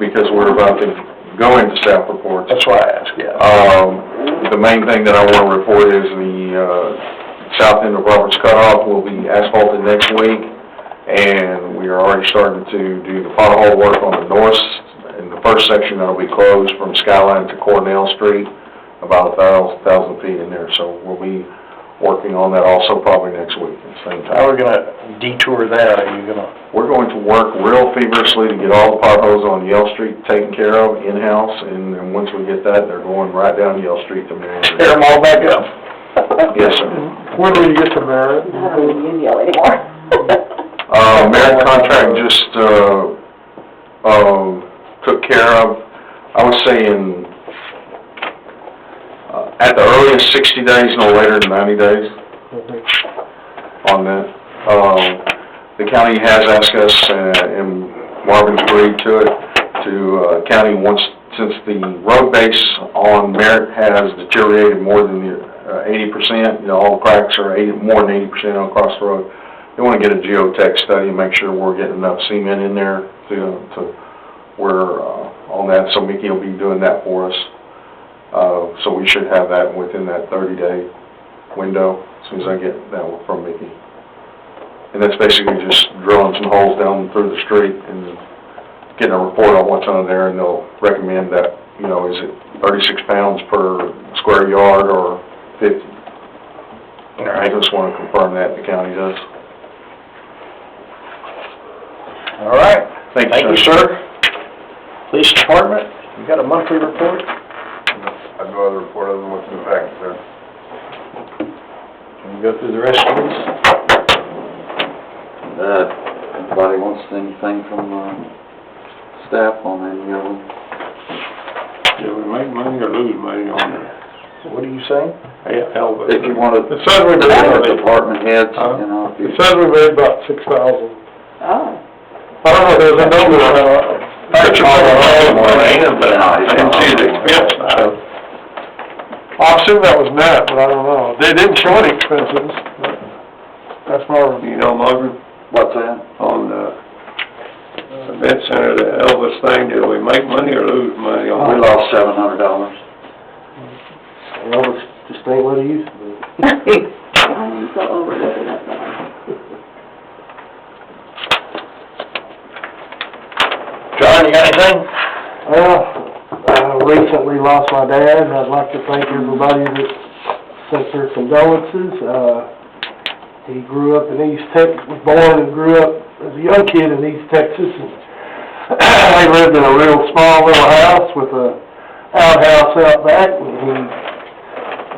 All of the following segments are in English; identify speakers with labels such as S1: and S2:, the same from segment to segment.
S1: because we're about to go into staff reports.
S2: That's why I asked, yeah.
S1: The main thing that I want to report is the south end of Roberts Cutoff will be asphalted next week, and we are already starting to do the pothole work on the north. In the first section, that'll be closed from Skyline to Cornell Street, about 1,000 feet in there. So we'll be working on that also probably next week at the same time.
S2: How are we going to detour that? Are you going to?
S1: We're going to work real feverishly to get all the potholes on Yale Street taken care of in-house, and then once we get that, they're going right down Yale Street to Marion.
S2: Tear them all back up.
S1: Yes, sir.
S3: When will you get to Merritt?
S4: I don't even use Yale anymore.
S1: Merit contract just took care of, I would say at the earliest 60 days, no later than 90 days on that. The county has asked us, and Marvin's agreed to it, county wants, since the road base on Merritt has deteriorated more than 80%, you know, all the cracks are more than 80% across the road. They want to get a geotech study and make sure we're getting enough cement in there to where on that. So Mickey will be doing that for us. So we should have that within that 30-day window as soon as I get that from Mickey. And that's basically just drilling some holes down through the street and getting a report on what's under there, and they'll recommend that, you know, is it 36 pounds per square yard or 50?
S2: All right.
S1: I just want to confirm that the county does.
S2: All right.
S1: Thank
S2: you, sir. Police Department, you got a monthly report?
S1: I've no other report other than what's in the packet, sir.
S2: Can you go through the rest of these?
S5: Anybody wants anything from staff on any of them?
S3: Yeah, we make money or lose money on it.
S2: What are you saying?
S3: Yeah, hell, but
S5: If you want to,
S3: it says we made,
S5: department heads, you know.
S3: it says we made about 6,000.
S4: Oh.
S3: I don't know, there's a number on it.
S2: I didn't see the expense.
S3: I assume that was net, but I don't know. They didn't show any expenses, but that's Marvin.
S6: You know, Margaret,
S5: What's that?
S6: on the event center, the Elvis thing, did we make money or lose money on
S5: We
S6: it?
S5: lost $700.
S2: Well, just ain't what it used to be.
S4: I'm so over looking at that.
S2: John, you got anything?
S7: Well, I recently lost my dad, and I'd like to thank everybody that sent their condolences. He grew up in East Texas, was born and grew up as a young kid in East Texas. And he lived in a real small little house with a outhouse out back. And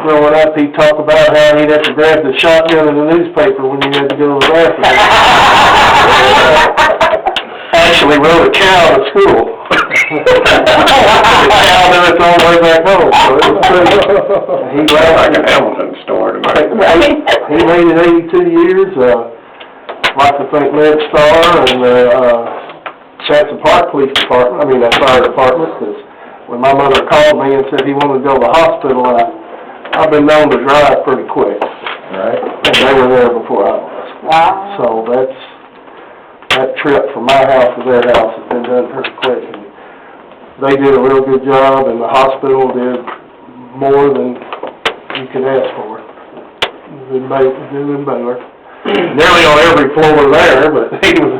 S7: growing up, he talked about how he'd have to grab the shotgun in the newspaper when he had to go to the bathroom. Actually rode a cow to school. The cow knew its own way back home, so it was pretty. He
S6: Like a Hamilton story to me.
S7: He made it 82 years. I'd like to thank Med Star and Jackson Park Police Department, Fire Department, because when my mother called me and said he wanted to go to the hospital, I've been known to drive pretty quick.
S2: Right.
S7: And they were there before I was.
S4: Wow.
S7: So that trip from my house to their house has been done pretty quick. And they did a real good job, and the hospital did more than you could ask for. In Baylor. Nearly on every floor there, but he was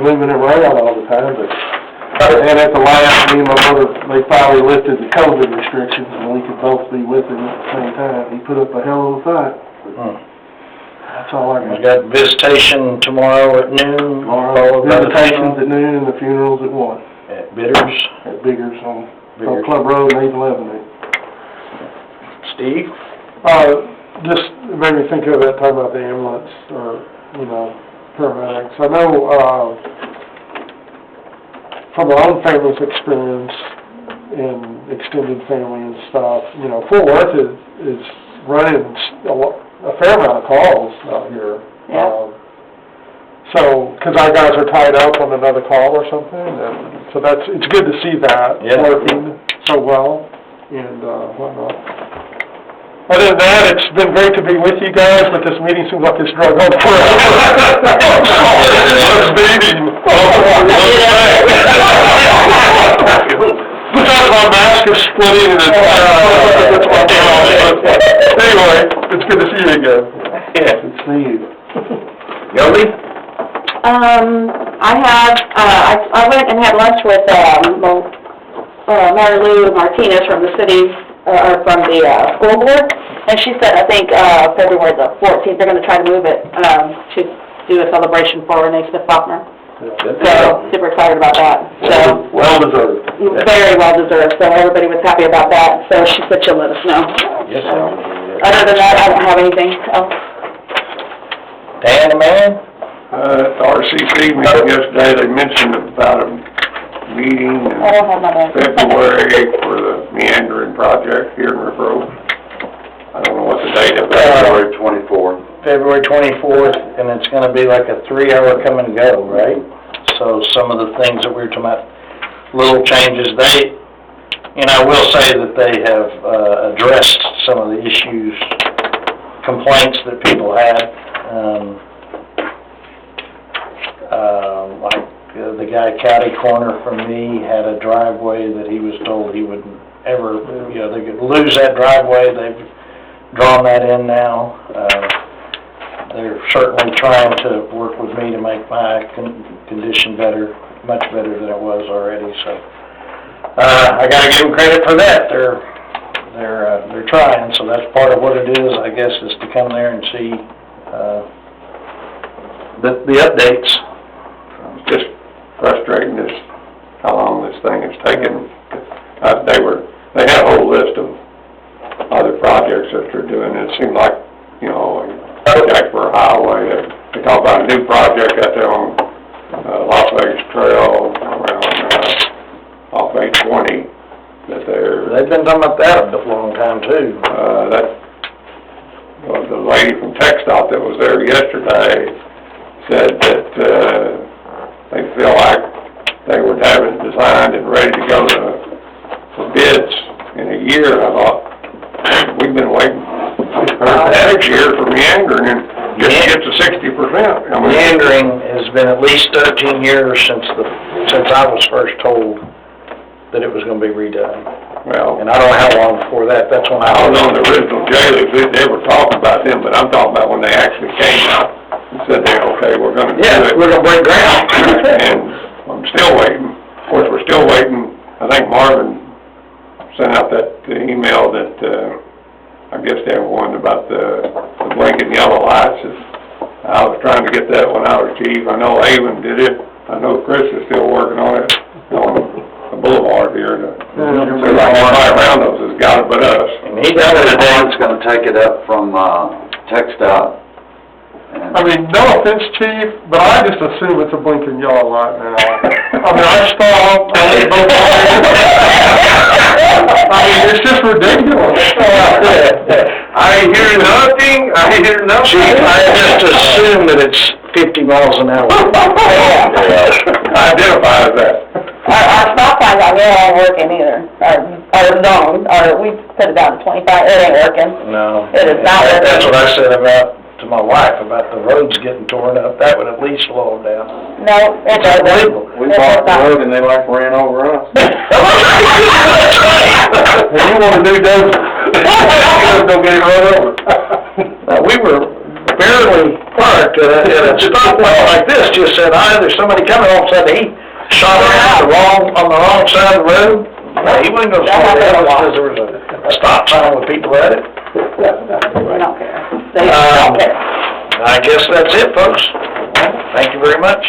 S7: moving around all the time. And at the last, me and my mother, they finally lifted the COVID restrictions, and we could both be with him at the same time. He put up a hell of a fight. That's all I
S2: We
S7: got.
S2: got visitation tomorrow at noon.
S7: Visitations at noon and the funerals at 1.
S2: At Bitters.
S7: At Biggers on
S2: Biggers.
S7: Club Road and 8th Avenue.
S2: Steve?
S3: Just made me think of that time about the ambulance, or, paramedics. I know, from my own family's experience in extended family and stuff, Fort Worth is running a fair amount of calls out here.
S4: Yeah.
S3: Because our guys are tied up on another call or something, and so it's good to see that working so well and whatnot. Other than that, it's been great to be with you guys, but this meeting seems like it's drug on forever. This meeting. splitting and anyway, it's good to see you again.
S7: Good to see you.
S6: Jody?
S4: I went and had lunch with, Mary Lou Martinez from the city, or from the, school board, and she said, I think, February the 14th, they're gonna try to move it, to do a celebration for Renee Smith Faulkner. So, super excited about that, so.
S7: Well deserved.
S4: Very well deserved, so everybody was happy about that, so she said she'll let us know.
S6: Yes,
S4: So, other than that, I don't have anything else.
S6: Dan, man? At the RCC meeting yesterday, they mentioned about a meeting in
S4: I don't have my bag.
S6: February for the meandering project here in River Oaks. I don't know what the date of that is.
S5: February 24th.
S8: February 24th, and it's gonna be like a 3-hour come and go, right? So some of the things that we were talking about, little changes, and I will say that they have, addressed some of the issues, complaints that people had, like, the guy catty corner from me had a driveway that he was told he wouldn't ever, they could lose that driveway. They've drawn that in now. They're certainly trying to work with me to make my condition better, much better than it was already, so. I gotta give them credit for that. They're trying, so that's part of what it is, I guess, is to come there and see, the updates.
S6: It's just frustrating as how long this thing has taken. They had a whole list of other projects that they're doing. It seemed like, project for a highway. They talk about a new project out there on, Las Vegas Trail around, off 820 that
S8: They've been talking about that a long time too.
S6: The lady from TxDOT that was there yesterday said that, they feel like they would have it designed and ready to go for bids in a year. I thought, we've been waiting next year for meandering and just to get to 60%.
S8: Meandering has been at least 13 years since I was first told that it was gonna be redone.
S6: Well,
S8: And I don't know how long before that, that's when
S6: I don't know the original jailers, they were talking about them, but I'm talking about when they actually came out and said, okay, we're gonna do
S8: Yeah,
S6: it.
S8: we're gonna break ground.
S6: And I'm still waiting. Of course, we're still waiting. I think Marvin sent out that email that, I guess they were wondering about the blinking yellow lights. I was trying to get that when I was chief. I know Avon did it. I know Chris is still working on it, on the boulevard here. Everybody around us has got it but us.
S8: And he got it today.
S5: Mark's gonna take it up from, TxDOT.
S3: I mean, no offense, chief, but I just assume it's a blinking yellow light now. I mean, I stop, I mean, it's just ridiculous.
S6: I ain't hearing nothing.
S8: Chief, I just assume that it's 50 miles an hour.
S6: Identify that.
S4: Our stop signs out here aren't working either, our zone, we put it down to 25, it ain't working.
S8: No.
S4: It is not working.
S8: That's what I said to my wife, about the roads getting torn up. That would at least slow them down.
S4: No, it doesn't.
S8: Unbelievable.
S5: We bought the road and they like ran over us.
S3: And you want a new dozer, don't get it run over.
S8: We were barely parked at a stoplight like this, just said, there's somebody coming, all of a sudden he shot around on the wrong side of the road. No, he wasn't gonna slow down because there was a stop sign with people at it.
S4: They don't care. They don't care.
S8: I guess that's it, folks. Thank you very much.